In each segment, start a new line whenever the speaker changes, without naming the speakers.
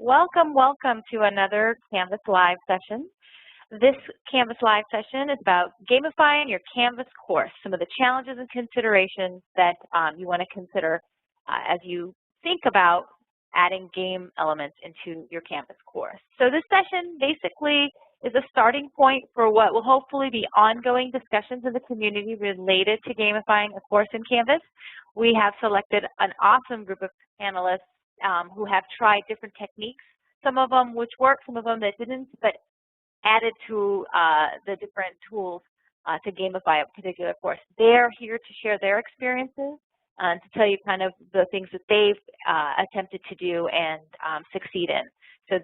Welcome to another Canvas Live session. This Canvas Live session is about gamifying your Canvas course, some of the challenges and considerations that you want to consider as you think about adding game elements into your Canvas course. So this session basically is a starting point for what will hopefully be ongoing discussions in the community related to gamifying a course in Canvas. We have selected an awesome group of panelists who have tried different techniques, some of them which work, some of them that didn't, but added to the different tools to gamify a particular course. They're here to share their experiences and to tell you kind of the things that they've attempted to do and succeed in. So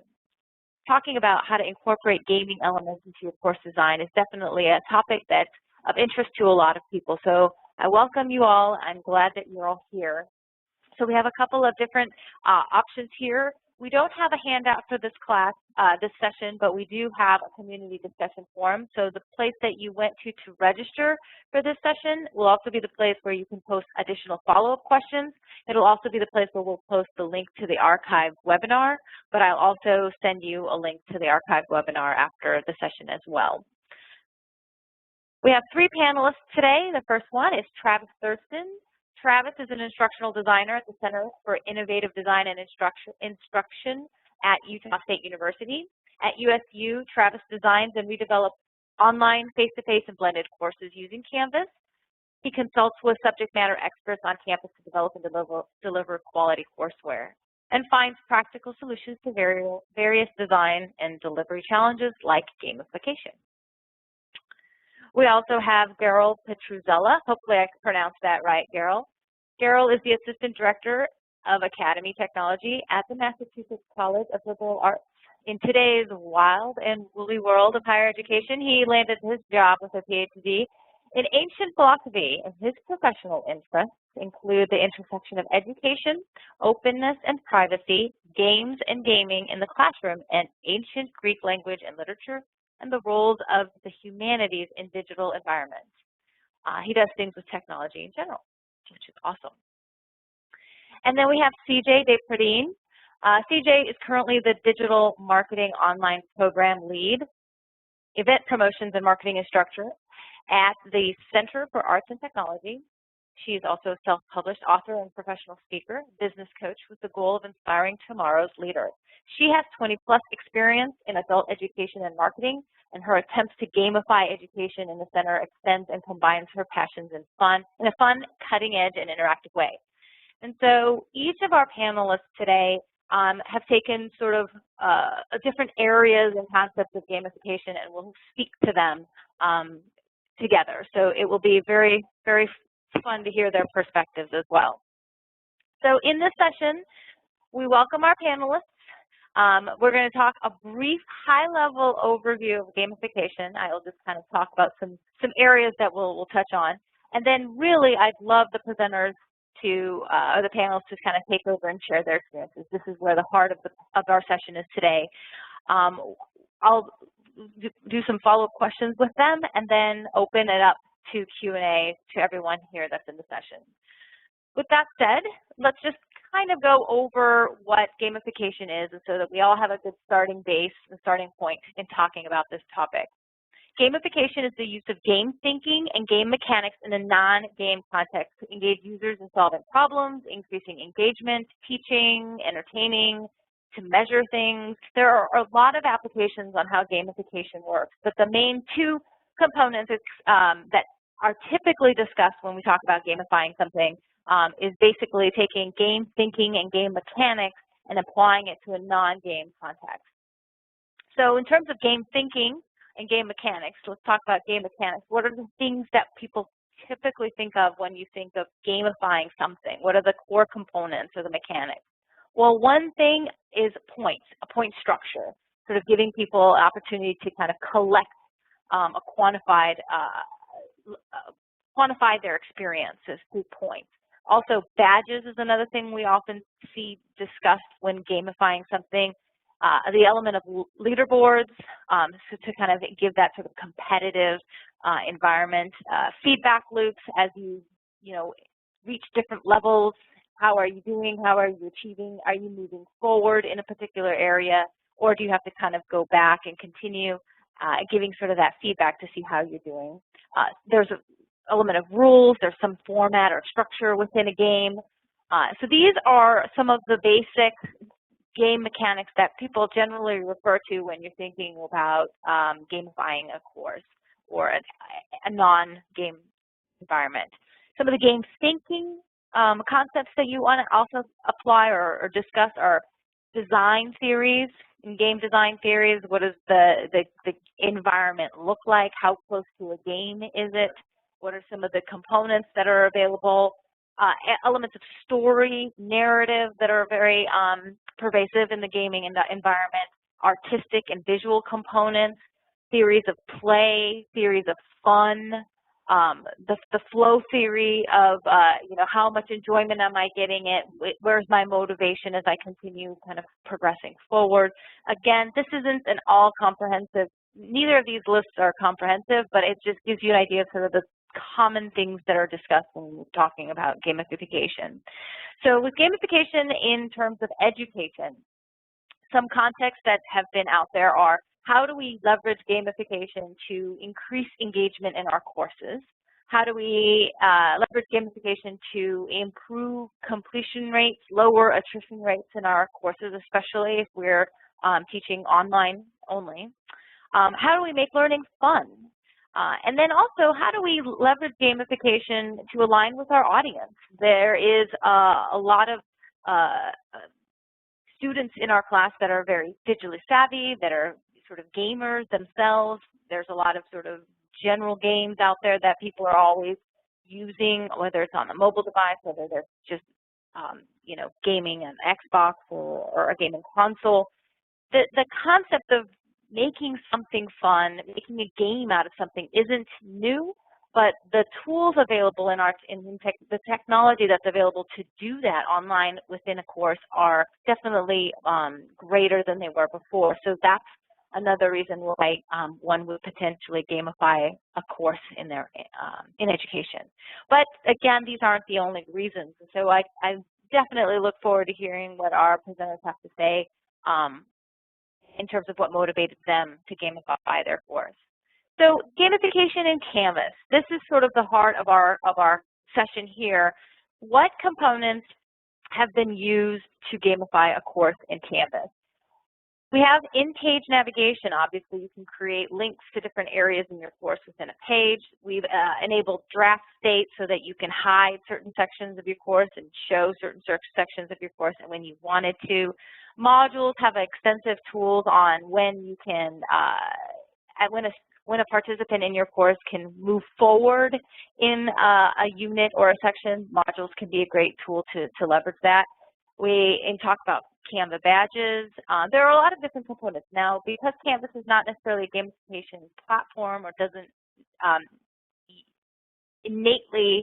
talking about how to incorporate gaming elements into your course design is definitely a topic that's of interest to a lot of people. So I welcome you all. I'm glad that you're all here. So we have a couple of different options here. We don't have a handout for this class, this session, but we do have a community discussion forum. So the place that you went to register for this session will also be the place where you can post additional follow-up questions. It'll also be the place where we'll post the link to the archived webinar, but I'll also send you a link to the archived webinar after the session as well. We have three panelists today. The first one is Travis Thurston. Travis is an instructional designer at the Center for Innovative Design and Instruction at Utah State University. At USU, Travis designs and redevelops online, face-to-face, and blended courses using Canvas. He consults with subject matter experts on campus to develop and deliver quality courseware, and finds practical solutions to various design and delivery challenges like gamification. We also have Gerald Petruzella. Hopefully I pronounced that right, Gerald. Gerald is the Assistant Director of Academy Technology at the Massachusetts College of Liberal Arts. In today's wild and woolly world of higher education, he landed his job with a PhD in ancient philosophy, and his professional interests include the intersection of education, openness and privacy, games and gaming in the classroom, and ancient Greek language and literature, and the roles of the humanities in digital environments. He does things with technology in general, which is awesome. And then we have CJ DePradine. CJ is currently the Digital Marketing Online Program Lead, Event Promotions and Marketing Instructor at the Center for Arts and Technology. She's also a self-published author and professional speaker, business coach with the goal of inspiring tomorrow's leaders. She has 20+ experience in adult education and marketing, and her attempts to gamify education in the center extends and combines her passions in a fun, cutting-edge, and interactive way. And so each of our panelists today have taken sort of different areas and concepts of gamification, and we'll speak to them together. So it will be very, very fun to hear their perspectives as well. So in this session, we welcome our panelists. We're going to talk a brief high-level overview of gamification. I'll just kind of talk about some areas that we'll touch on. And then really, I'd love the presenters to, or the panelists to kind of take over and share their experiences. This is where the heart of our session is today. I'll do some follow-up questions with them and then open it up to Q&A to everyone here that's in the session. With that said, let's just kind of go over what gamification is, and so that we all have a good starting base and starting point in talking about this topic. Gamification is the use of game thinking and game mechanics in a non-game context to engage users in solving problems, increasing engagement, teaching, entertaining, to measure things. There are a lot of applications on how gamification works, but the main two components that are typically discussed when we talk about gamifying something is basically taking game thinking and game mechanics and applying it to a non-game context. So in terms of game thinking and game mechanics, let's talk about game mechanics. What are the things that people typically think of when you think of gamifying something? What are the core components or the mechanics? Well, one thing is points, a point structure, sort of giving people an opportunity to kind of collect a quantify their experiences through points. Also, badges is another thing we often see discussed when gamifying something. The element of leaderboards, so to kind of give that sort of competitive environment. Feedback loops as you reach different levels how are you doing? How are you achieving? Are you moving forward in a particular area? Or do you have to kind of go back and continue giving sort of that feedback to see how you're doing? There's an element of rules. There's some format or structure within a game. So these are some of the basic game mechanics that people generally refer to when you're thinking about gamifying a course or a non-game environment. Some of the game thinking concepts that you want to also apply or discuss are design theories. In game design theories, what does the environment look like? How close to a game is it? What are some of the components that are available? Elements of story, narrative that are very pervasive in the gaming environment, artistic and visual components, theories of play, theories of fun, the flow theory of, how much enjoyment am I getting it? Where's my motivation as I continue kind of progressing forward? Again, this isn't an all-comprehensive, neither of these lists are comprehensive, but it just gives you an idea of sort of the common things that are discussed when talking about gamification. So with gamification in terms of education, some contexts that have been out there are, how do we leverage gamification to increase engagement in our courses? How do we leverage gamification to improve completion rates, lower attrition rates in our courses, especially if we're teaching online only? How do we make learning fun? And then also, how do we leverage gamification to align with our audience? There is a lot of students in our class that are very digitally savvy, that are sort of gamers themselves. There's a lot of sort of general games out there that people are always using, whether it's on a mobile device, whether they're just, gaming an Xbox or a gaming console. The concept of making something fun, making a game out of something isn't new, but the tools available the technology that's available to do that online within a course are definitely greater than they were before. So that's another reason why one would potentially gamify a course in education. But again, these aren't the only reasons. So I definitely look forward to hearing what our presenters have to say in terms of what motivated them to gamify their course. So gamification in Canvas. This is sort of the heart of our session here. What components have been used to gamify a course in Canvas? We have in-page navigation. Obviously, you can create links to different areas in your course within a page. We've enabled draft state so that you can hide certain sections of your course and show certain sections of your course when you wanted to. Modules have extensive tools on when you can, when a participant in your course can move forward in a unit or a section. Modules can be a great tool to leverage that. We talk about Canva badges. There are a lot of different components. Now, because Canvas is not necessarily a gamification platform or doesn't innately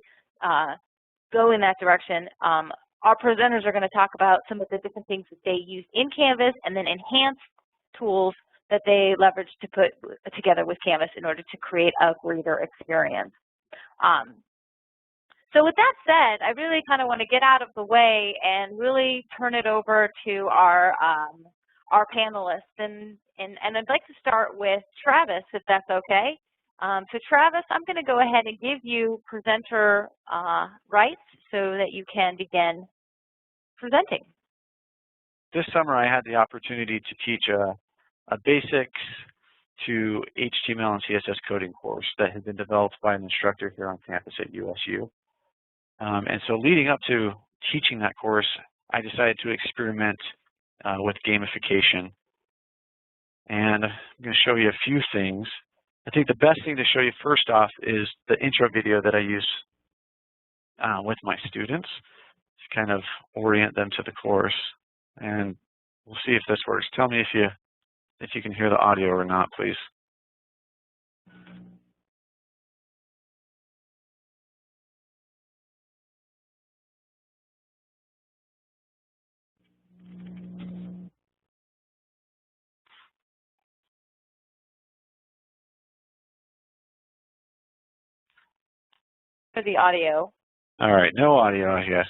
go in that direction, our presenters are going to talk about some of the different things that they use in Canvas and then enhanced tools that they leverage to put together with Canvas in order to create a greater experience. So with that said, I really kind of want to get out of the way and really turn it over to our panelists. And I'd like to start with Travis, if that's okay. So Travis, I'm going to go ahead and give you presenter rights so that you can begin presenting.
This summer I had the opportunity to teach a basics to HTML and CSS coding course that had been developed by an instructor here on campus at USU. And so leading up to teaching that course, I decided to experiment with gamification. And I'm going to show you a few things. I think the best thing to show you first off is the intro video that I use with my students to kind of orient them to the course. And we'll see if this works. Tell me if you can hear the audio or not, please.
For the audio.
All right, no audio, I guess.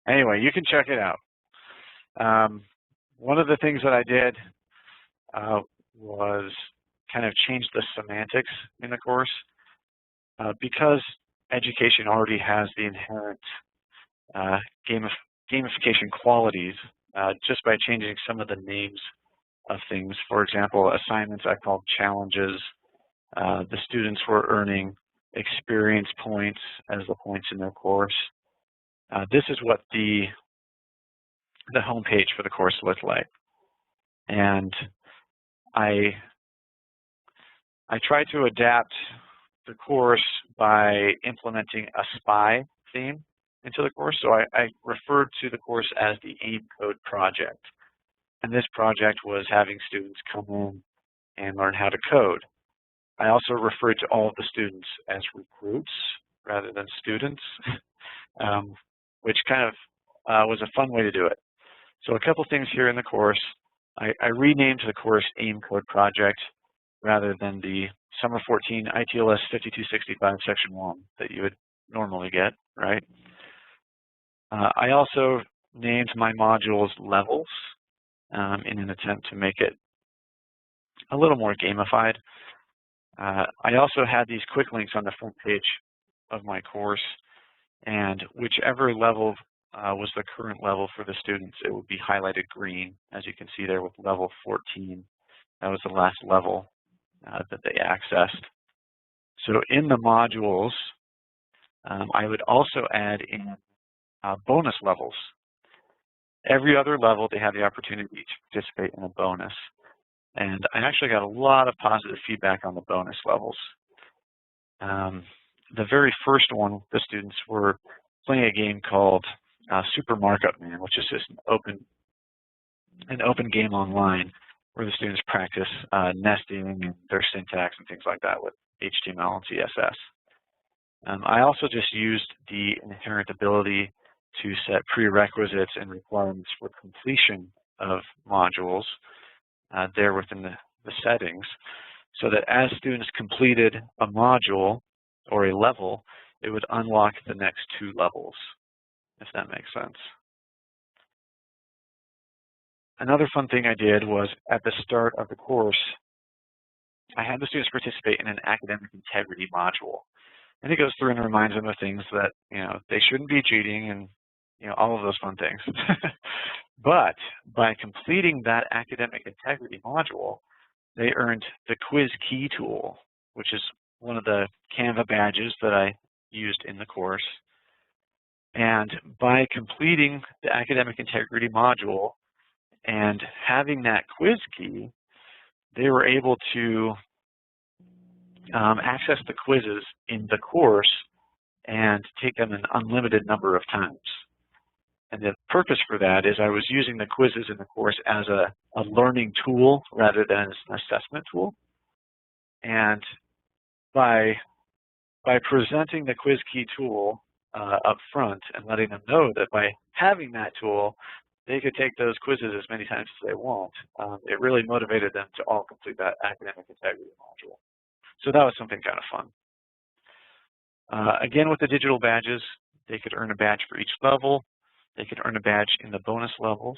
Anyway, you can check it out. One of the things that I did was kind of change the semantics in the course. Because education already has the inherent gamification qualities, just by changing some of the names of things. For example, assignments I called challenges. The students were earning experience points as the points in their course. This is what the home page for the course looked like. And I tried to adapt the course by implementing a SPY theme into the course. So I referred to the course as the AIM Code project. And this project was having students come in and learn how to code. I also referred to all of the students as recruits rather than students, which kind of was a fun way to do it. So a couple things here in the course. I renamed the course AIM Code Project rather than the Summer 14 ITLS 5265 Section 1 that you would normally get, right? I also named my modules levels in an attempt to make it a little more gamified. I also had these quick links on the front page of my course, and whichever level was the current level for the students, it would be highlighted green, as you can see there with level 14. That was the last level that they accessed. So in the modules, I would also add in bonus levels. Every other level, they have the opportunity to participate in a bonus. And I actually got a lot of positive feedback on the bonus levels. The very first one, the students were playing a game called Super Markup Man, which is just an open game online where the students practice nesting and their syntax and things like that with HTML and CSS. I also just used the inherent ability to set prerequisites and requirements for completion of modules there within the settings, so that as students completed a module or a level, it would unlock the next 2 levels, if that makes sense. Another fun thing I did was at the start of the course, I had the students participate in an academic integrity module. And it goes through and reminds them of things that, they shouldn't be cheating and, all of those fun things. But by completing that academic integrity module, they earned the Quiz Key tool, which is one of the Canva badges that I used in the course. And by completing the academic integrity module and having that quiz key, they were able to access the quizzes in the course and take them an unlimited number of times. And the purpose for that is I was using the quizzes in the course as a learning tool rather than as an assessment tool. And by presenting the quiz key tool up front and letting them know that by having that tool, they could take those quizzes as many times as they want, it really motivated them to all complete that academic integrity module. So that was something kind of fun. Again, with the digital badges, they could earn a badge for each level. They could earn a badge in the bonus levels.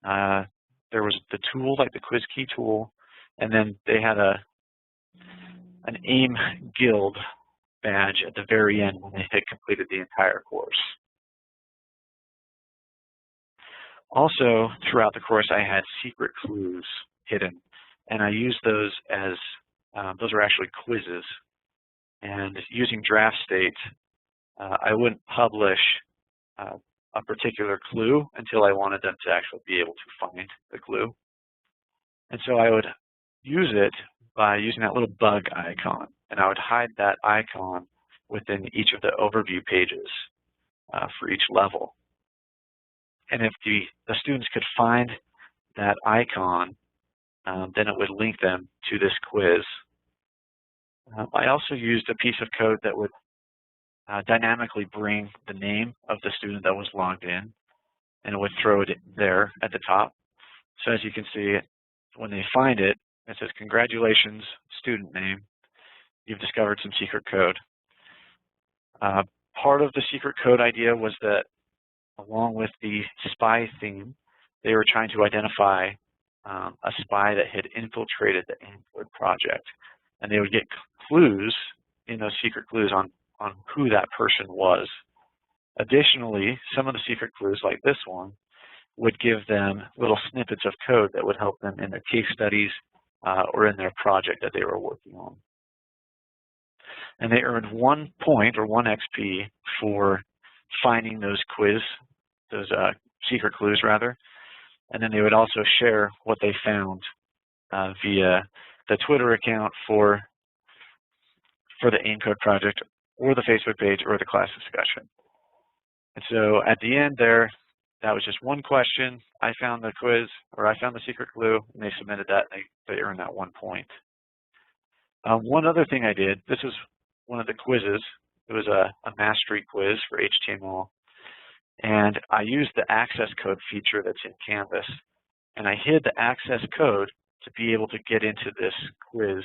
There was the tool, like the Quiz Key tool, and then they had an AIM Guild badge at the very end when they had completed the entire course. Also, throughout the course, I had secret clues hidden, and I used those as, those are actually quizzes. And using draft state, I wouldn't publish a particular clue until I wanted them to actually be able to find the clue. And so I would use it by using that little bug icon, and I would hide that icon within each of the overview pages for each level. And if the students could find that icon, then it would link them to this quiz. I also used a piece of code that would dynamically bring the name of the student that was logged in, and it would throw it there at the top. So as you can see, when they find it, it says, "Congratulations, student name. You've discovered some secret code." Part of the secret code idea was that along with the spy theme, they were trying to identify a spy that had infiltrated the AIM project. And they would get clues in those secret clues on who that person was. Additionally, some of the secret clues, like this one, would give them little snippets of code that would help them in their case studies or in their project that they were working on. And they earned 1 point, or 1 XP, for finding those secret clues rather. And then they would also share what they found via the Twitter account for the AIM code project, or the Facebook page, or the class discussion. And so at the end there, that was just 1 question. I found the quiz, or I found the secret clue, and they submitted that, and they earned that 1 point. One other thing I did, this was one of the quizzes. It was a mastery quiz for HTML. And I used the access code feature that's in Canvas. And I hid the access code to be able to get into this quiz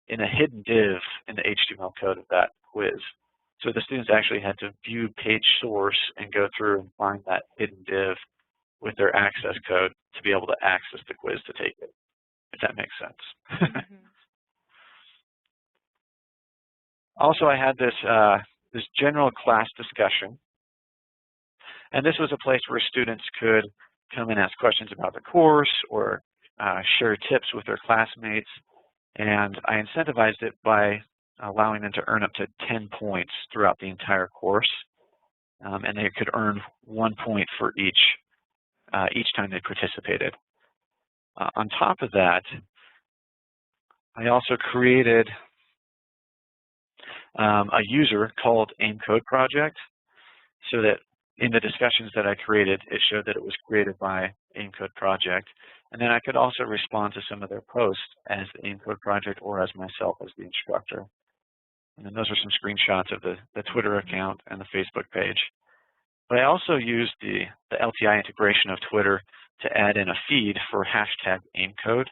in a hidden div in the HTML code of that quiz. So the students actually had to view page source and go through and find that hidden div with their access code to be able to access the quiz to take it, if that makes sense. Also, I had this general class discussion. And this was a place where students could come and ask questions about the course or share tips with their classmates. And I incentivized it by allowing them to earn up to 10 points throughout the entire course. And they could earn 1 point for each time they participated. On top of that, I also created a user called AIM Code Project, so that in the discussions that I created, it showed that it was created by AIM Code Project. And then I could also respond to some of their posts as the AIM Code Project or as myself as the instructor. And then those are some screenshots of the Twitter account and the Facebook page. But I also used the LTI integration of Twitter to add in a feed for hashtag AIMCode.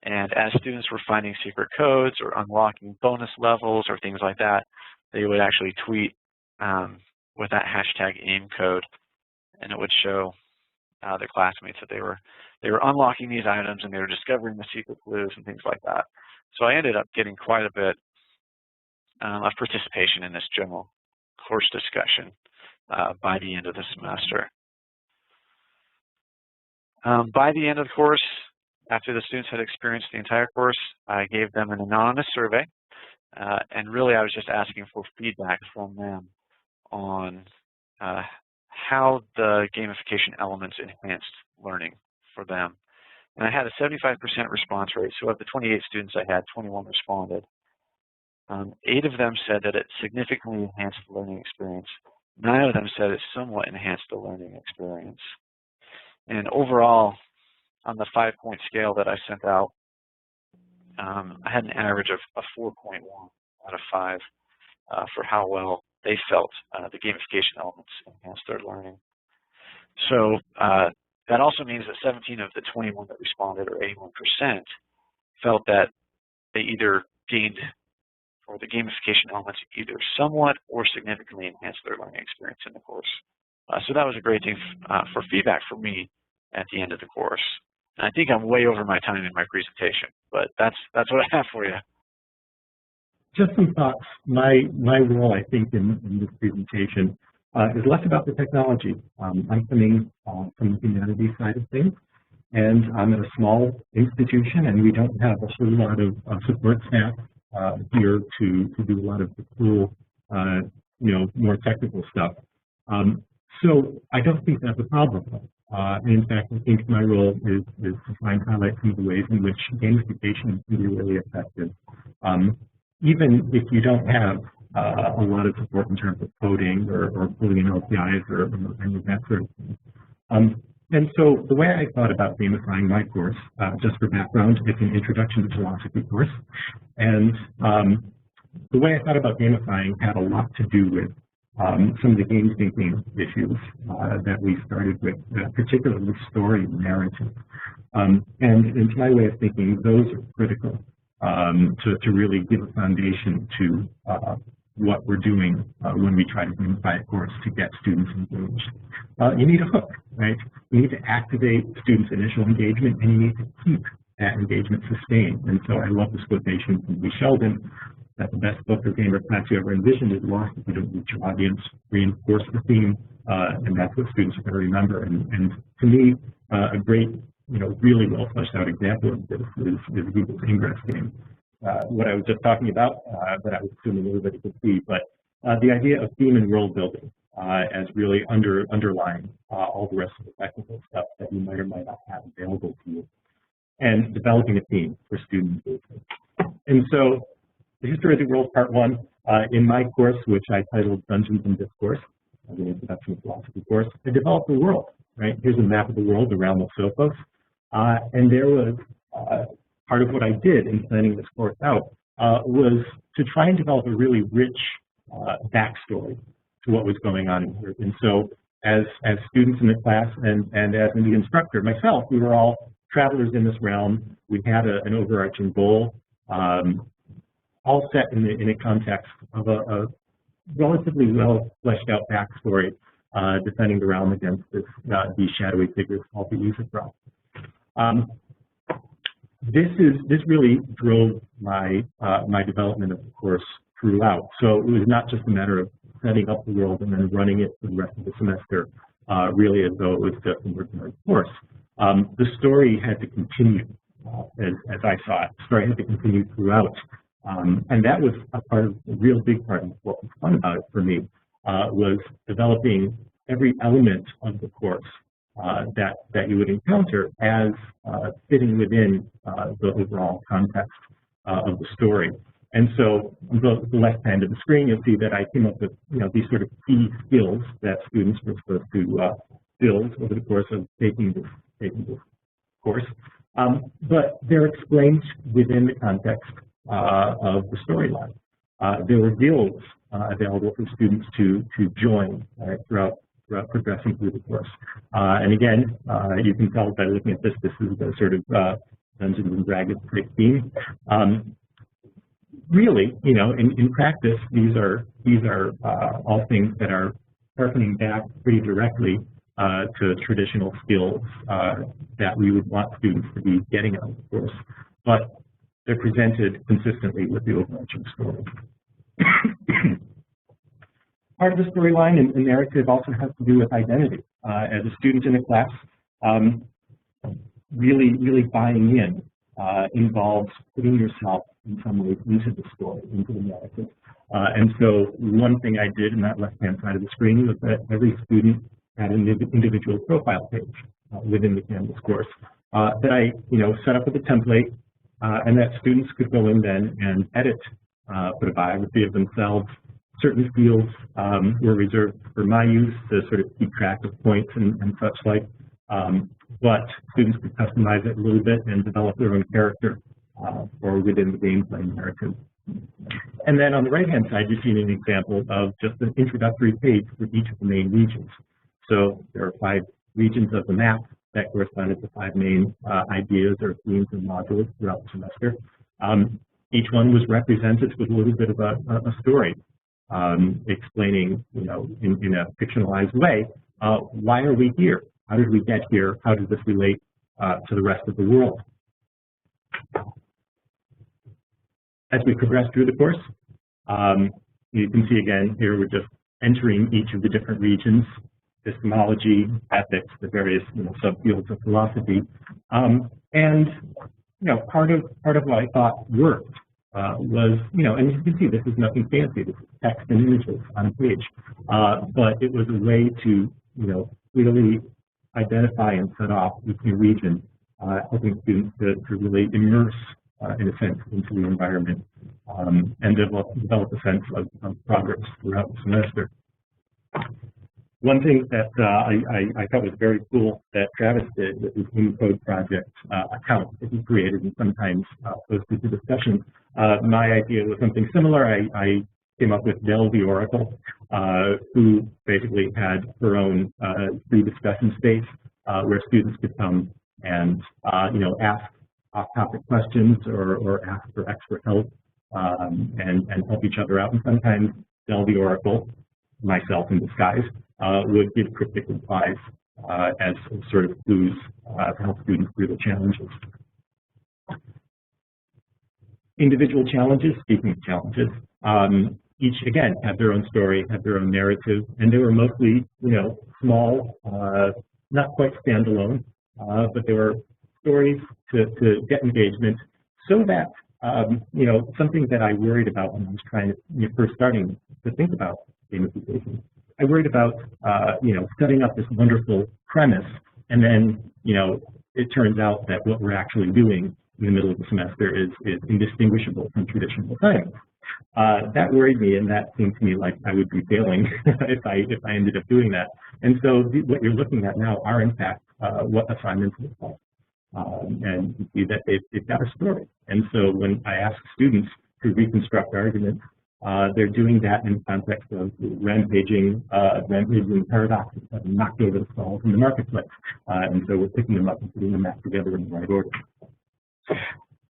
And as students were finding secret codes or unlocking bonus levels or things like that, they would actually tweet with that hashtag AIMCode, and it would show their classmates that they were unlocking these items and they were discovering the secret clues and things like that. So I ended up getting quite a bit of participation in this general course discussion by the end of the semester. By the end of the course, after the students had experienced the entire course, I gave them an anonymous survey, and really I was just asking for feedback from them on how the gamification elements enhanced learning for them. And I had a 75% response rate, so of the 28 students I had, 21 responded. 8 of them said that it significantly enhanced the learning experience. 9 of them said it somewhat enhanced the learning experience. And overall, on the 5-point scale that I sent out, I had an average of a 4.1 out of 5 for how well they felt the gamification elements enhanced their learning. So that also means that 17 of the 21 that responded, or 81%, felt that they either gained, or the gamification elements either somewhat or significantly enhanced their learning experience in the course. So that was a great thing for feedback for me at the end of the course. And I think I'm way over my time in my presentation, but that's what I have for you.
Just some thoughts. My role, I think, in this presentation is less about the technology. I'm coming from the humanities side of things, and I'm at a small institution, and we don't have a whole lot of support staff here to do a lot of the cool, more technical stuff. So I don't think that's a problem. In fact, I think my role is to try and highlight some of the ways in which gamification can be really effective. Even if you don't have a lot of support in terms of coding or pulling in LTIs or any of that sort of thing. And so the way I thought about gamifying my course, just for background, it's an introduction to philosophy course. And the way I thought about gamifying had a lot to do with some of the game thinking issues that we started with, particularly story narrative. And in my way of thinking, those are critical to really give a foundation to what we're doing when we try to gamify a course to get students engaged. You need a hook, right? You need to activate students' initial engagement, and you need to keep that engagement sustained. And so I love this quotation from Lee Sheldon, that the best book or game or class you ever envisioned is lost if you don't reach your audience, reinforce the theme, and that's what students are going to remember. And to me, a great, really well fleshed out example of this is Google's Ingress game. What I was just talking about, that I was assuming everybody could see, but the idea of theme and world building as really underlying all the rest of the technical stuff that you might or might not have available to you, and developing a theme for student engagement. And so, the History of the World Part 1, in my course, which I titled Dungeons and Discourse, the Introduction to Philosophy course, I developed the world, right? Here's a map of the world around the Sophos, and there was part of what I did in planning this course out was to try and develop a really rich backstory to what was going on in here. And so as students in the class and as the instructor myself, we were all travelers in this realm. We had an overarching goal, all set in a context of a relatively well fleshed out backstory, defending the realm against these shadowy figures called the Usurper. This really drove my development of the course throughout. So it was not just a matter of setting up the world and then running it for the rest of the semester, really as though it was just an ordinary course. The story had to continue, as I saw it. The story had to continue throughout. And that was a real big part of what was fun about it for me, was developing every element of the course that you would encounter as fitting within the overall context of the story. And so on the left hand of the screen, you'll see that I came up with these sort of key skills that students were supposed to build over the course of taking this course. But they're explained within the context of the storyline. There were guilds available for students to join throughout progressing through the course. And again, you can tell by looking at this is the sort of Dungeons and Dragons type theme. Really, in practice, these are all things that are harkening back pretty directly to traditional skills that we would want students to be getting out of the course, but they're presented consistently with the overarching story. Part of the storyline and narrative also has to do with identity. As a student in a class, really buying in involves putting yourself in some ways into the story, into the narrative. And so one thing I did in that left-hand side of the screen was that every student had an individual profile page within the Canvas course that I set up with a template, and that students could go in then and edit, put a biography of themselves. Certain fields were reserved for my use to sort of keep track of points and such like, but students could customize it a little bit and develop their own character or within the gameplay narrative. And then on the right-hand side, you're seeing an example of just an introductory page for each of the main regions. So there are 5 regions of the map that corresponded to 5 main ideas or themes and modules throughout the semester. Each one was represented with a little bit of a story, explaining, in a fictionalized way, why are we here? How did we get here? How does this relate to the rest of the world? As we progress through the course, you can see again here we're just entering each of the different regions: epistemology, ethics, the various subfields of philosophy, and part of what I thought worked was and you can see this is nothing fancy. This is text and images on a page, but it was a way to clearly identify and set off each new region, helping students to really immerse in a sense into the environment and develop a sense of progress throughout the semester. One thing that I thought was very cool that Travis did with his Unicode project account that he created and sometimes posted to discussions. My idea was something similar. I came up with Dell the Oracle, who basically had her own free discussion space where students could come and ask off-topic questions or ask for expert help and help each other out. And sometimes Del the Oracle, myself in disguise, would give cryptic replies as sort of clues to help students through the challenges. Individual challenges, speaking of challenges, each again had their own story, had their own narrative, and they were mostly, small, not quite standalone, but they were stories to get engagement, so that something that I worried about when I was trying to first starting to think about gamification. I worried about setting up this wonderful premise, and then it turns out that what we're actually doing in the middle of the semester is indistinguishable from traditional science. That worried me, and that seemed to me like I would be failing if I ended up doing that. And so what you're looking at now are in fact what assignments look like. And you see that they've got a story. And so when I ask students to reconstruct arguments, they're doing that in the context of rampaging paradoxes that have knocked over the stalls in the marketplace. And so we're picking them up and putting them back together in the right order.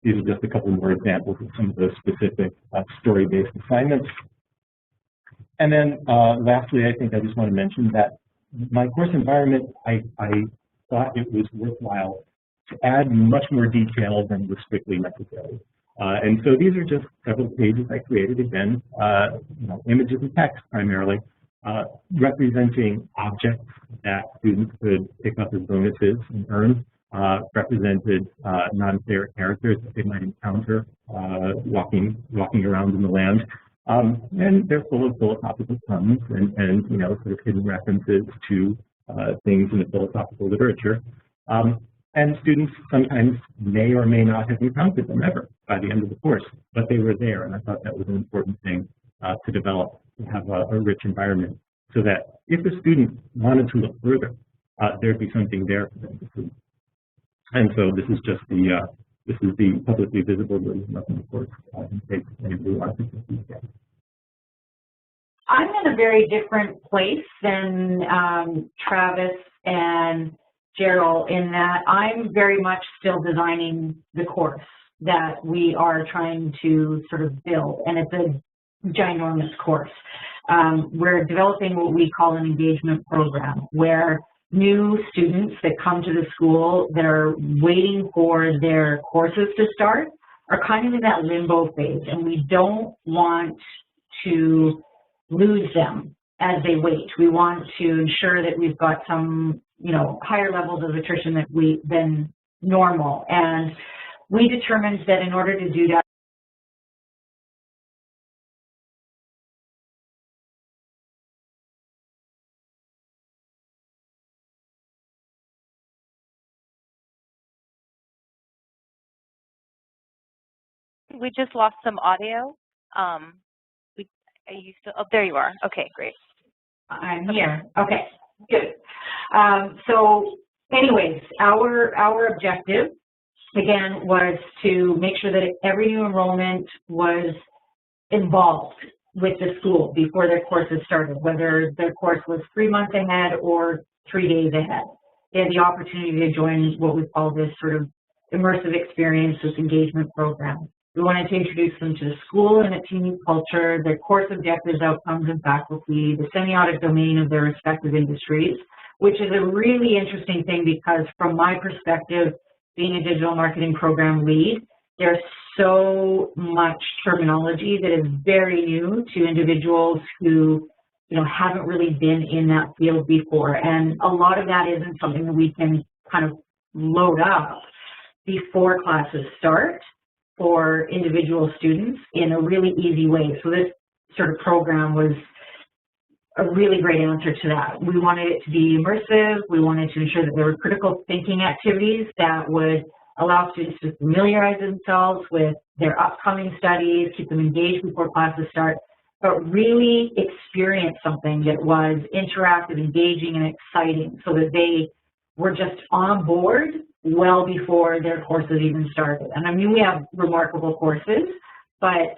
These are just a couple more examples of some of those specific story-based assignments. And then lastly, I think I just want to mention that my course environment, I thought it was worthwhile to add much more detail than was strictly necessary. And so these are just several pages I created, again, images and text primarily, representing objects that students could pick up as bonuses and earn, represented non-player characters that they might encounter walking around in the land. And they're full of philosophical puns and sort of hidden references to things in the philosophical literature. And students sometimes may or may not have encountered them ever by the end of the course, but they were there, and I thought that was an important thing to develop, to have a rich environment, so that if a student wanted to look further, there'd be something there for them to see. And so this is just the publicly visible version of the course in case anybody wants to see it.
I'm in a very different place than Travis and Gerald, in that I'm very much still designing the course that we are trying to sort of build, and it's a ginormous course. We're developing what we call an engagement program, where new students that come to the school that are waiting for their courses to start are kind of in that limbo phase, and we don't want to lose them as they wait. We want to ensure that we've got some higher levels of attrition than normal. And we determined that in order to do that,
We just lost some audio. Are you still? Oh, there you are. Okay, great.
I'm here. Okay, good. So anyways, our objective, again, was to make sure that every new enrollment was involved with the school before their courses started, whether their course was 3 months ahead or 3 days ahead. They had the opportunity to join what we call this sort of immersive experience, this engagement program. We wanted to introduce them to the school and its unique culture, their course objectives, outcomes, and faculty, the semiotic domain of their respective industries, which is a really interesting thing because from my perspective, being a digital marketing program lead, there's so much terminology that is very new to individuals who haven't really been in that field before. And a lot of that isn't something that we can kind of load up before classes start for individual students in a really easy way. So this sort of program was a really great answer to that. We wanted it to be immersive. We wanted to ensure that there were critical thinking activities that would allow students to familiarize themselves with their upcoming studies, keep them engaged before classes start, but really experience something that was interactive, engaging, and exciting so that they were just on board well before their courses even started. And I mean, we have remarkable courses, but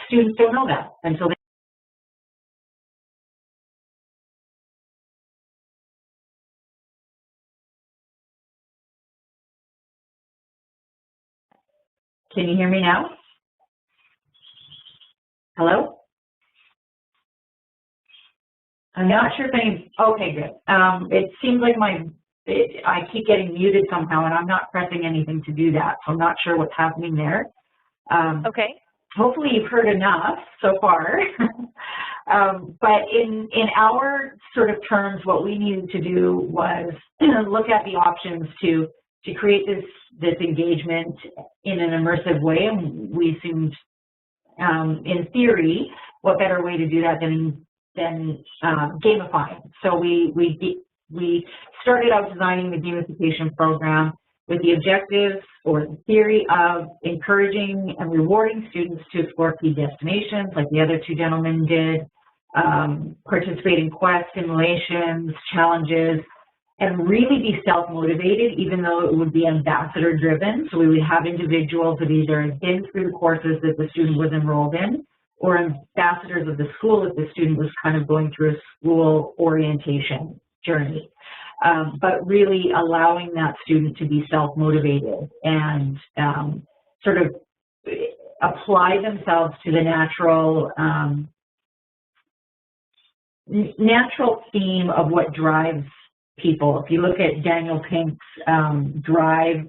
students don't know that until they Can you hear me now? Hello? I'm not sure if any, okay, good. It seems like I keep getting muted somehow, and I'm not pressing anything to do that, so I'm not sure what's happening there.
Okay.
Hopefully you've heard enough so far. But in our sort of terms, what we needed to do was look at the options to create this engagement in an immersive way, and we assumed, in theory, what better way to do that than gamifying. So we started out designing the gamification program with the objectives or the theory of encouraging and rewarding students to explore key destinations like the other two gentlemen did, participate in quests, simulations, challenges, and really be self-motivated, even though it would be ambassador-driven. So we would have individuals that either had been through the courses that the student was enrolled in, or ambassadors of the school if the student was kind of going through a school orientation journey. But really allowing that student to be self-motivated and sort of apply themselves to the natural theme of what drives people. If you look at Daniel Pink's Drive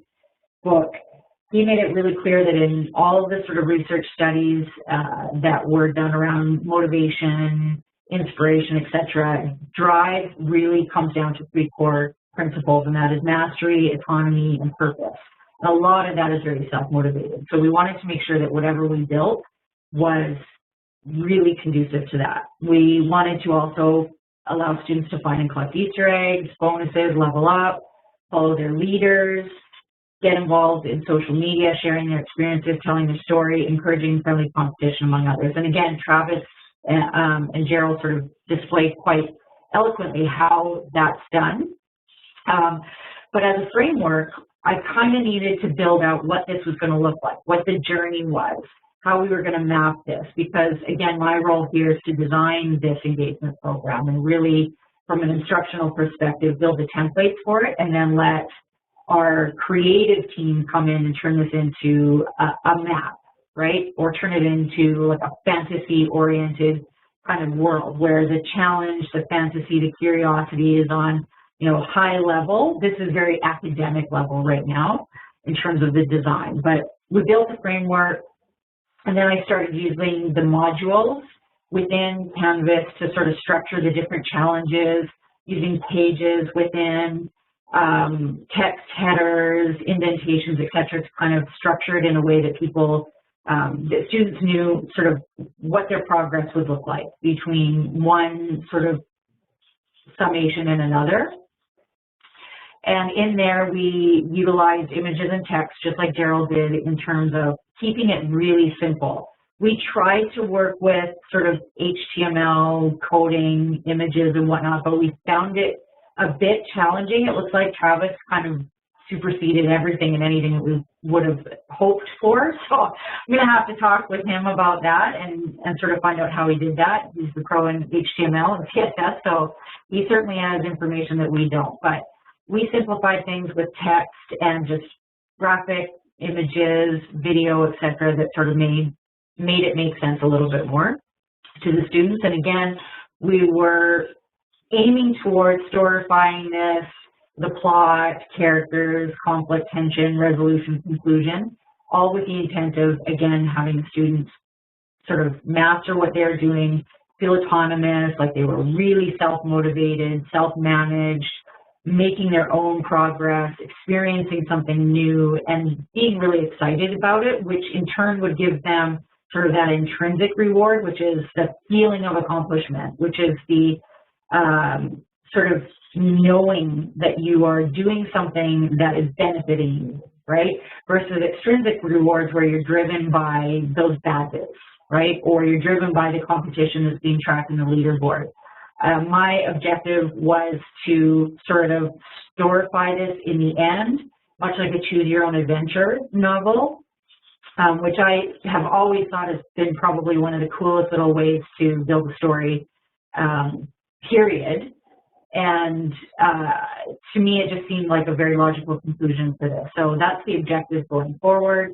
book, he made it really clear that in all of the sort of research studies that were done around motivation, inspiration, etc., drive really comes down to three core principles, and that is mastery, autonomy, and purpose. And a lot of that is very self-motivated. So we wanted to make sure that whatever we built was really conducive to that. We wanted to also allow students to find and collect Easter eggs, bonuses, level up, follow their leaders, get involved in social media, sharing their experiences, telling their story, encouraging friendly competition, among others. And again, Travis and Gerald sort of displayed quite eloquently how that's done. But as a framework, I kind of needed to build out what this was going to look like, what the journey was, how we were going to map this, because again, my role here is to design this engagement program and really, from an instructional perspective, build the templates for it, and then let our creative team come in and turn this into a map, right? Or turn it into like a fantasy-oriented kind of world where the challenge, the fantasy, the curiosity is on, high level. This is very academic level right now in terms of the design. But we built a framework, and then I started using the modules within Canvas to sort of structure the different challenges, using pages within, text headers, indentations, etc., to kind of structure it in a way that that students knew sort of what their progress would look like between one sort of summation and another. And in there, we utilized images and text, just like Gerald did, in terms of keeping it really simple. We tried to work with sort of HTML coding, images and whatnot, but we found it a bit challenging. It looks like Travis kind of superseded everything and anything that we would have hoped for. So I'm going to have to talk with him about that and sort of find out how he did that. He's the pro in HTML and CSS, so he certainly has information that we don't. But we simplified things with text and just graphic images, video, etc., that sort of made it make sense a little bit more to the students. And again, we were aiming towards storifying this, the plot, characters, conflict, tension, resolution, conclusion, all with the intent of, again, having the students sort of master what they're doing, feel autonomous, like they were really self-motivated, self-managed, making their own progress, experiencing something new, and being really excited about it, which in turn would give them sort of that intrinsic reward, which is the feeling of accomplishment, which is the sort of knowing that you are doing something that is benefiting you, right? Versus extrinsic rewards where you're driven by those badges, right? Or you're driven by the competition that's being tracked in the leaderboard. My objective was to sort of storify this in the end, much like a choose your own adventure novel, which I have always thought has been probably one of the coolest little ways to build a story, period. And to me, it just seemed like a very logical conclusion for this. So that's the objective going forward.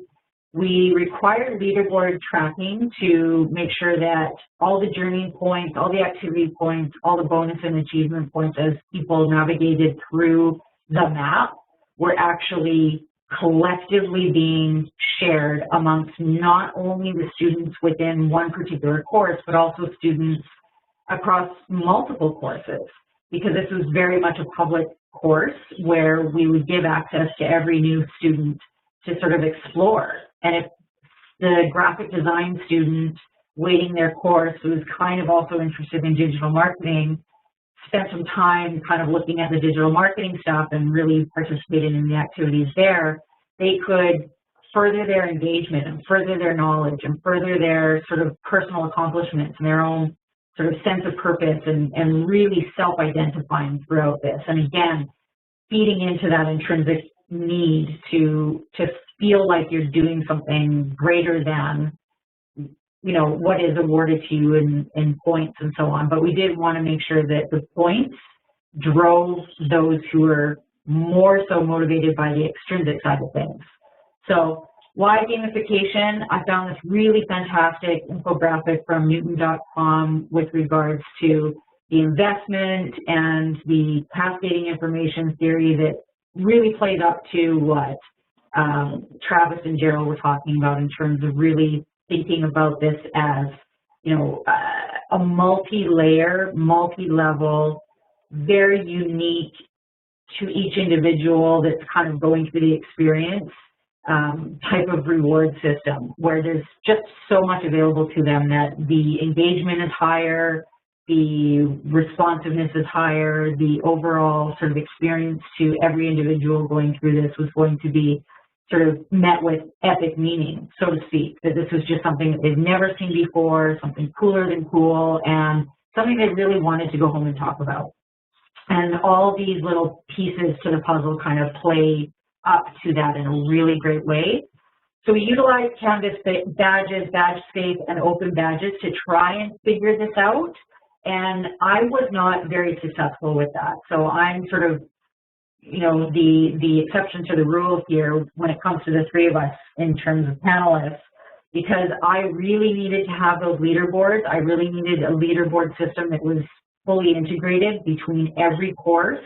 We required leaderboard tracking to make sure that all the journey points, all the activity points, all the bonus and achievement points as people navigated through the map were actually collectively being shared amongst not only the students within one particular course, but also students across multiple courses, because this was very much a public course where we would give access to every new student to sort of explore. And if the graphic design student waiting their course was kind of also interested in digital marketing, spent some time kind of looking at the digital marketing stuff and really participated in the activities there, they could further their engagement and further their knowledge and further their sort of personal accomplishments and their own sort of sense of purpose and really self-identifying throughout this. And again, feeding into that intrinsic need to feel like you're doing something greater than, you know, what is awarded to you in points and so on. But we did want to make sure that the points drove those who were more so motivated by the extrinsic side of things. So why gamification? I found this really fantastic infographic from Newton.com with regards to the investment and the cascading information theory that really plays up to what Travis and Gerald were talking about in terms of really thinking about this as, you know, a multi-layer, multi-level, very unique to each individual that's kind of going through the experience type of reward system, where there's just so much available to them that the engagement is higher, the responsiveness is higher, the overall sort of experience to every individual going through this was going to be sort of met with epic meaning, so to speak, that this was just something that they've never seen before, something cooler than cool, and something they really wanted to go home and talk about. And all these little pieces to the puzzle kind of play up to that in a really great way. So we utilized Canvas badges, BadgeSafe, and open badges to try and figure this out. And I was not very successful with that. So I'm sort of, you know, the exception to the rule here when it comes to the three of us in terms of panelists, because I really needed to have those leaderboards. I really needed a leaderboard system that was fully integrated between every course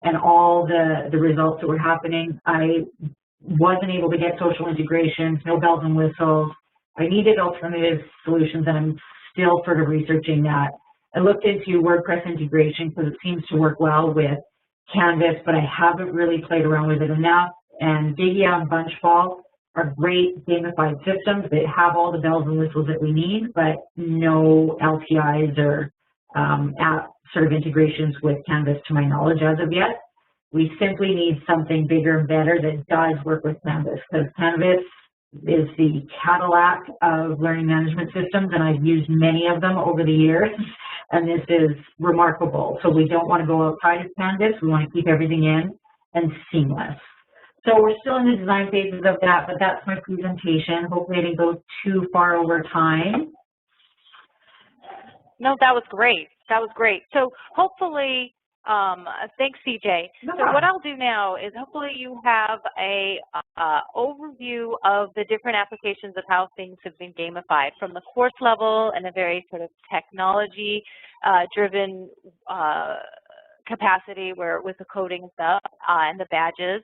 and all the results that were happening. I wasn't able to get social integrations, no bells and whistles. I needed alternative solutions, and I'm still sort of researching that. I looked into WordPress integration because it seems to work well with Canvas, but I haven't really played around with it enough. And Digia and Bunchball are great gamified systems that have all the bells and whistles that we need, but no LTIs or app sort of integrations with Canvas to my knowledge as of yet. We simply need something bigger and better that does work with Canvas, because Canvas is the Cadillac of learning management systems, and I've used many of them over the years, and this is remarkable. So we don't want to go outside of Canvas. We want to keep everything in and seamless. So we're still in the design phases of that, but that's my presentation. Hopefully I didn't go too far over time.
No, that was great. That was great. So hopefully, thanks, CJ. So what I'll do now is hopefully you have a overview of the different applications of how things have been gamified from the course level and a very sort of technology driven capacity where with the coding stuff and the badges,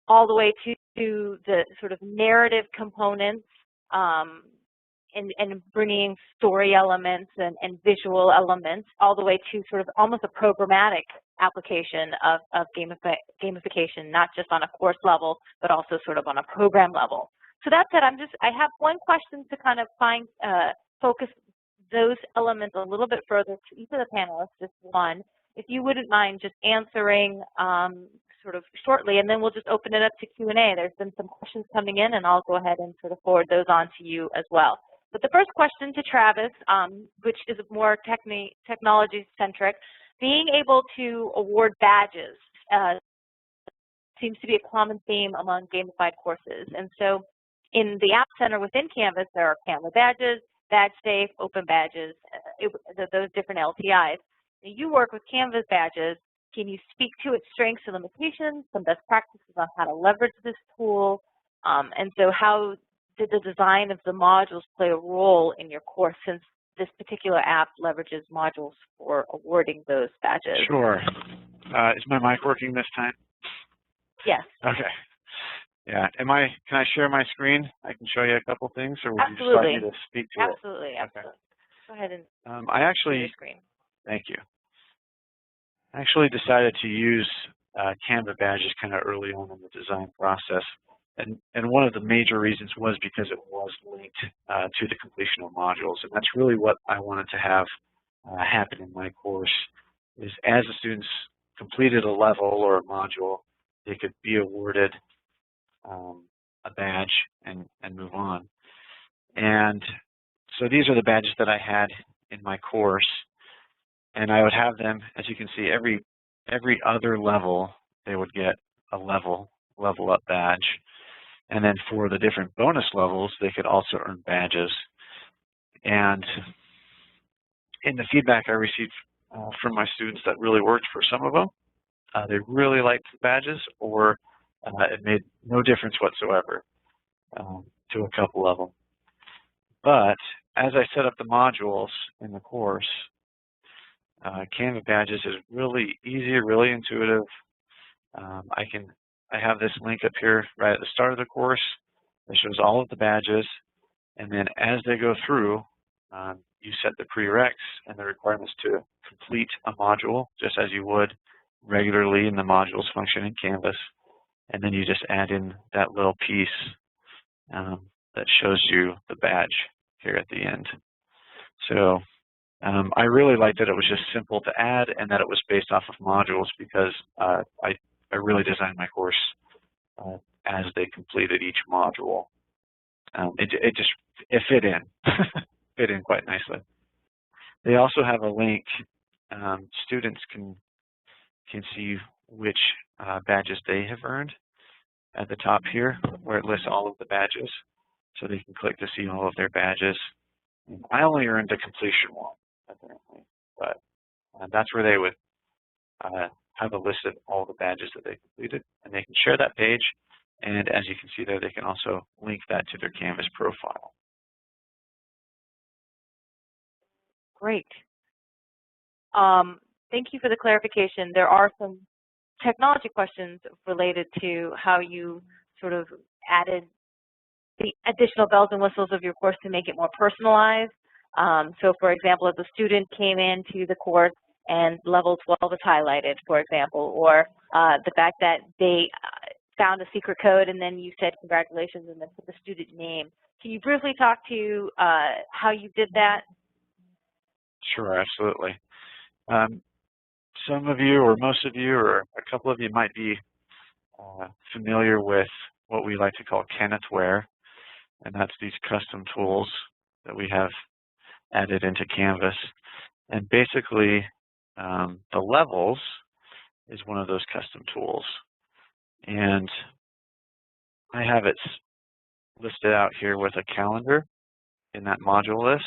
all the way to the sort of narrative components and bringing story elements and visual elements, all the way to sort of almost a programmatic application of gamification, not just on a course level, but also sort of on a program level. So that said, I have one question to kind of focus those elements a little bit further to each of the panelists, just one. If you wouldn't mind just answering sort of shortly, and then we'll just open it up to Q&A. There's been some questions coming in, and I'll go ahead and sort of forward those on to you as well. But the first question to Travis, which is more technology-centric, being able to award badges seems to be a common theme among gamified courses. And so in the App Center within Canvas, there are Canva badges, BadgeSafe, Open badges, those different LTIs. Now, you work with Canvas badges. Can you speak to its strengths and limitations, some best practices on how to leverage this tool, and so how did the design of the modules play a role in your course, since this particular app leverages modules for awarding those badges?
Sure. Is my mic working this time?
Yes.
Okay. Yeah. Can I share my screen? I can show you a couple things, or would
Absolutely.
you just like me to speak to
Absolutely.
it?
Absolutely.
Okay.
Go ahead and
I
share
actually,
your screen.
thank you. I actually decided to use Canva badges kind of early on in the design process. And one of the major reasons was because it was linked to the completion of modules. And that's really what I wanted to have happen in my course, is as the students completed a level or a module, they could be awarded a badge and move on. And so these are the badges that I had in my course. And I would have them, as you can see, every other level, they would get a level up badge. And then for the different bonus levels, they could also earn badges. And in the feedback I received from my students, that really worked for some of them. They really liked the badges, or it made no difference whatsoever to a couple of them. But as I set up the modules in the course, Canva badges is really easy, really intuitive. I have this link up here right at the start of the course that shows all of the badges, and then as they go through, you set the prereqs and the requirements to complete a module, just as you would regularly in the modules function in Canvas, and then you just add in that little piece that shows you the badge here at the end. So I really liked that it was just simple to add and that it was based off of modules, because I really designed my course as they completed each module. It fit in, fit in quite nicely. They also have a link. Students can see which badges they have earned at the top here, where it lists all of the badges. So they can click to see all of their badges. I only earned the completion one, apparently, but that's where they would have a list of all the badges that they completed, and they can share that page. And as you can see there, they can also link that to their Canvas profile.
Great. Thank you for the clarification. There are some technology questions related to how you sort of added the additional bells and whistles of your course to make it more personalized. So for example, if a student came into the course and level 12 is highlighted, for example, or the fact that they found a secret code and then you said congratulations and then put the student name. Can you briefly talk to how you did that?
Sure, absolutely. Some of you, or most of you, or a couple of you might be familiar with what we like to call Kennethware, and that's these custom tools that we have added into Canvas. And basically, the levels is one of those custom tools. And I have it listed out here with a calendar in that module list.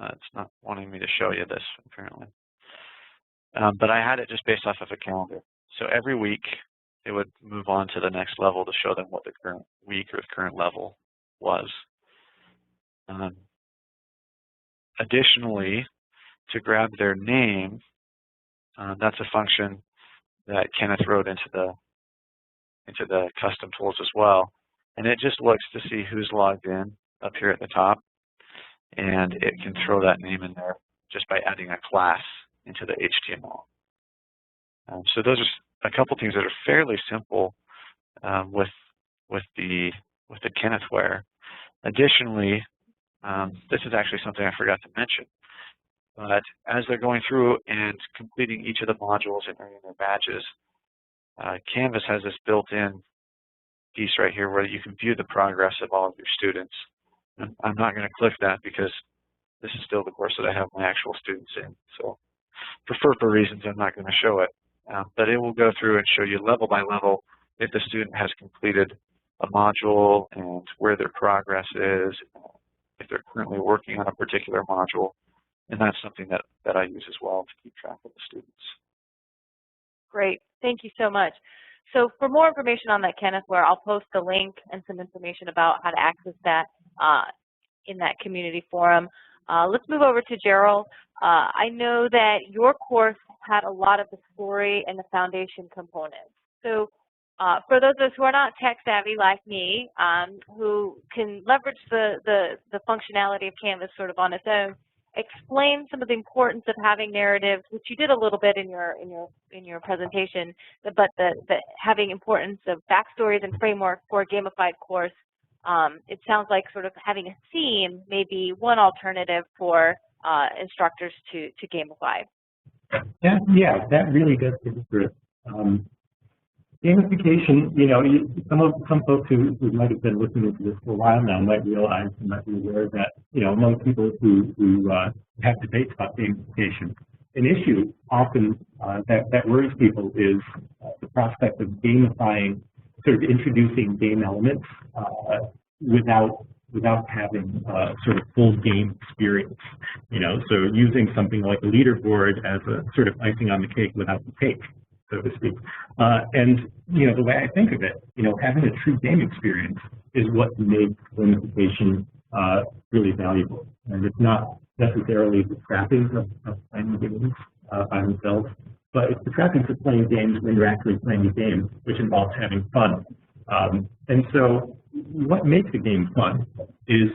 It's not wanting me to show you this, apparently. But I had it just based off of a calendar. So every week, it would move on to the next level to show them what the current week or the current level was. Additionally, to grab their name, that's a function that Kenneth wrote into the custom tools as well. And it just looks to see who's logged in up here at the top. And it can throw that name in there just by adding a class into the HTML. So those are a couple things that are fairly simple with the Kennethware. Additionally, this is actually something I forgot to mention, but as they're going through and completing each of the modules and earning their badges, Canvas has this built-in piece right here where you can view the progress of all of your students. I'm not going to click that because this is still the course that I have my actual students in. So for FERPA reasons, I'm not going to show it. But it will go through and show you level by level if the student has completed a module and where their progress is, if they're currently working on a particular module. And that's something that I use as well to keep track of the students.
Great. Thank you so much. So for more information on that Kennethware, I'll post a link and some information about how to access that in that community forum. Let's move over to Gerald. I know that your course had a lot of the story and the foundation components. So for those of us who are not tech savvy like me, who can leverage the functionality of Canvas sort of on its own, explain some of the importance of having narratives, which you did a little bit in your presentation, but the having importance of backstories and framework for a gamified course. It sounds like sort of having a theme may be one alternative for instructors to gamify.
Yeah, that really does get through it. Gamification, you know, some folks who might have been listening to this for a while now might realize and might be aware that, you know, among people who have debates about gamification, an issue often that worries people is the prospect of gamifying, sort of introducing game elements without having sort of full game experience, you know, so using something like a leaderboard as a sort of icing on the cake without the cake, so to speak. And, you know, the way I think of it, you know, having a true game experience is what makes gamification really valuable. And it's not necessarily the trappings of playing games by themselves, but it's the trappings of playing games when you're actually playing a game, which involves having fun. And so what makes a game fun is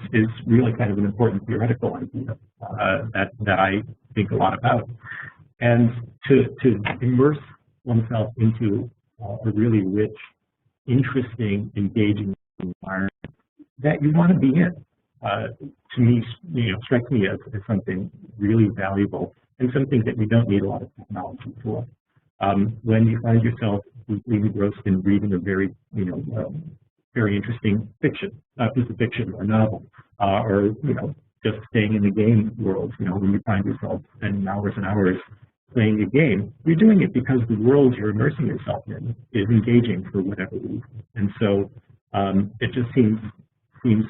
really kind of an important theoretical idea that I think a lot about. And to immerse oneself into a really rich, interesting, engaging environment that you want to be in, to me, you know, strikes me as something really valuable and something that you don't need a lot of technology for. When you find yourself completely engrossed in reading a very, you know, very interesting fiction, piece of fiction or novel, or, you know, just staying in the game world, you know, when you find yourself spending hours and hours playing a game, you're doing it because the world you're immersing yourself in is engaging for whatever reason. And so it just seems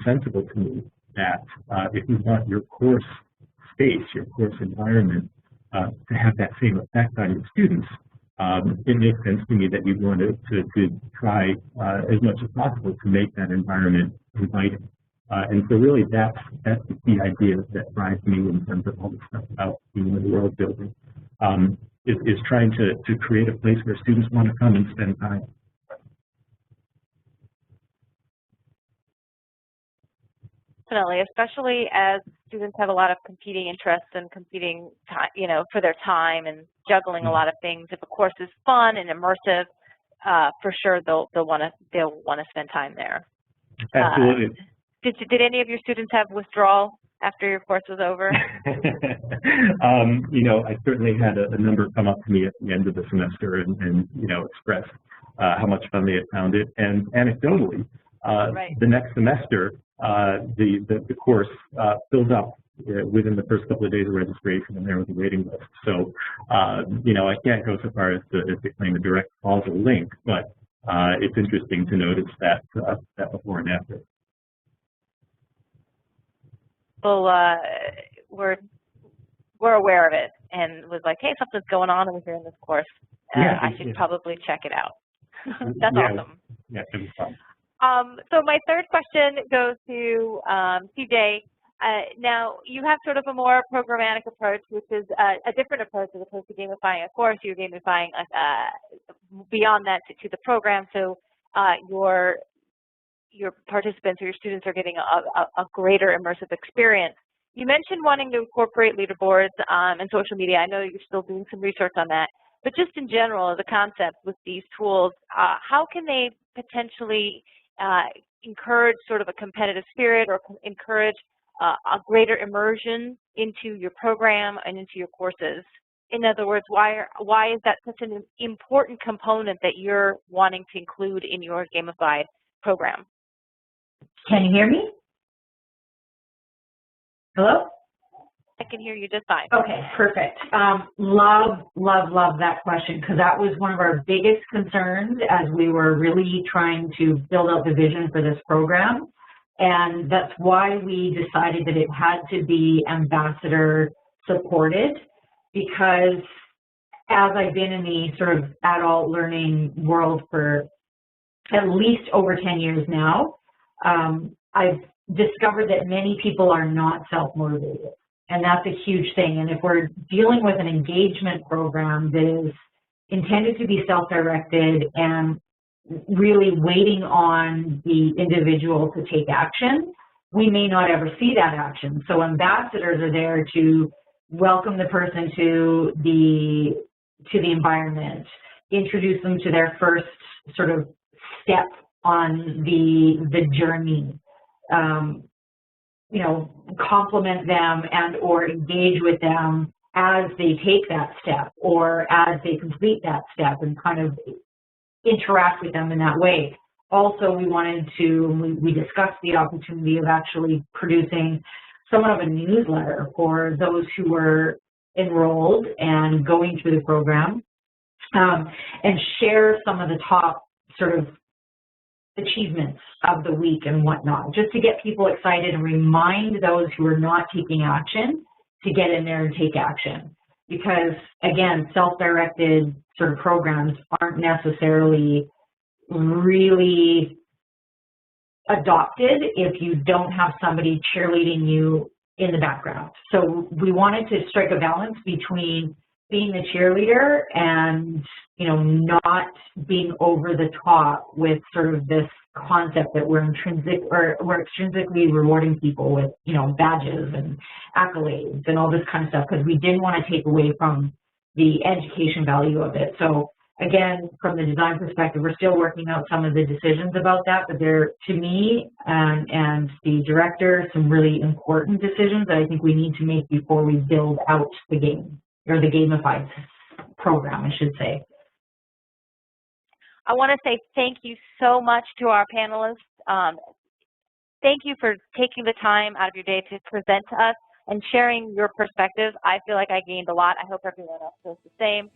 sensible to me that if you want your course space, your course environment to have that same effect on your students, it makes sense to me that you want to try as much as possible to make that environment inviting. And so really that's the key idea that drives me in terms of all the stuff about being in the world building, is trying to create a place where students want to come and spend time.
Definitely, especially as students have a lot of competing interests and competing time, you know, for their time and juggling a lot of things. If a course is fun and immersive, for sure they'll want to spend time there.
Absolutely.
Did any of your students have withdrawal after your course was over?
You know, I certainly had a number come up to me at the end of the semester and you know, express how much fun they had found it. And anecdotally,
Right.
the next semester, the course filled up within the first couple of days of registration, and there was a waiting list. So, you know, I can't go so far as to claim a direct causal link, but it's interesting to notice that before and after.
Well, we're aware of it and was like, hey, something's going on over here in this course.
Yeah,
I should probably check it out. That's awesome.
Yeah, it was fun.
So my third question goes to CJ. Now, you have sort of a more programmatic approach, which is a different approach as opposed to gamifying a course. You're gamifying beyond that to the program, so your participants or your students are getting a greater immersive experience. You mentioned wanting to incorporate leaderboards and social media. I know you're still doing some research on that, but just in general, as a concept with these tools, how can they potentially encourage sort of a competitive spirit or encourage a greater immersion into your program and into your courses? In other words, why is that such an important component that you're wanting to include in your gamified program?
Can you hear me? Hello?
I can hear you just fine.
Okay, perfect. Love that question, because that was one of our biggest concerns as we were really trying to build out the vision for this program. And that's why we decided that it had to be ambassador supported, because as I've been in the sort of adult learning world for at least over 10 years now, I've discovered that many people are not self-motivated. And that's a huge thing. And if we're dealing with an engagement program that is intended to be self-directed and really waiting on the individual to take action, we may not ever see that action. So ambassadors are there to welcome the person to the environment, introduce them to their first sort of step on the journey, you know, compliment them and or engage with them as they take that step or as they complete that step, and kind of interact with them in that way. Also, we wanted to, we discussed the opportunity of actually producing somewhat of a newsletter for those who were enrolled and going through the program, and share some of the top sort of achievements of the week and whatnot, just to get people excited and remind those who are not taking action to get in there and take action. Because again, self-directed sort of programs aren't necessarily really adopted if you don't have somebody cheerleading you in the background. So we wanted to strike a balance between being the cheerleader and, you know, not being over the top with sort of this concept that we're extrinsically rewarding people with, you know, badges and accolades and all this kind of stuff, because we didn't want to take away from the education value of it. So again, from the design perspective, we're still working out some of the decisions about that, but they're, to me and the director, some really important decisions that I think we need to make before we build out the game, or the gamified program, I should say.
I want to say thank you so much to our panelists. Thank you for taking the time out of your day to present to us and sharing your perspective. I feel like I gained a lot. I hope everyone else feels the same.